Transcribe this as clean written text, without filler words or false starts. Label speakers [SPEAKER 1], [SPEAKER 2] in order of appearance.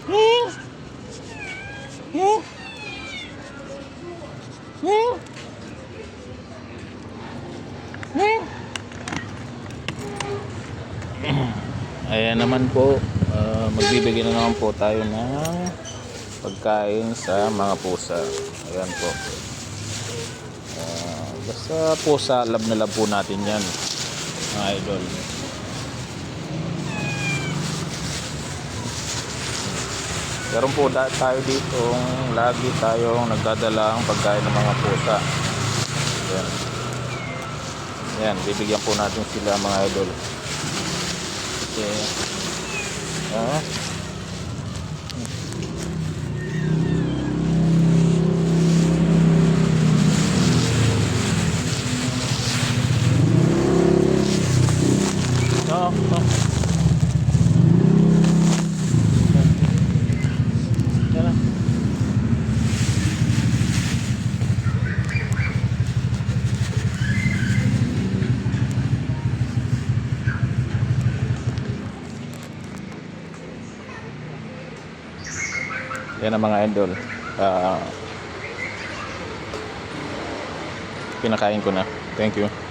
[SPEAKER 1] Hmm? Hmm? Hmm? Hmm? Ayan naman po, magbibigay na naman po tayo ng pagkain sa mga pusa. Ayan po. Basta pusa, love na love po natin yan, mga idol. Meron po tayo dito, lagi tayong nagdadala ang pagkain ng mga pusa. Ayan. Ayan, bibigyan po natin sila, mga idol. Okay. Oh. Yan. Yan ang mga idol. Pinakain ko na. Thank you.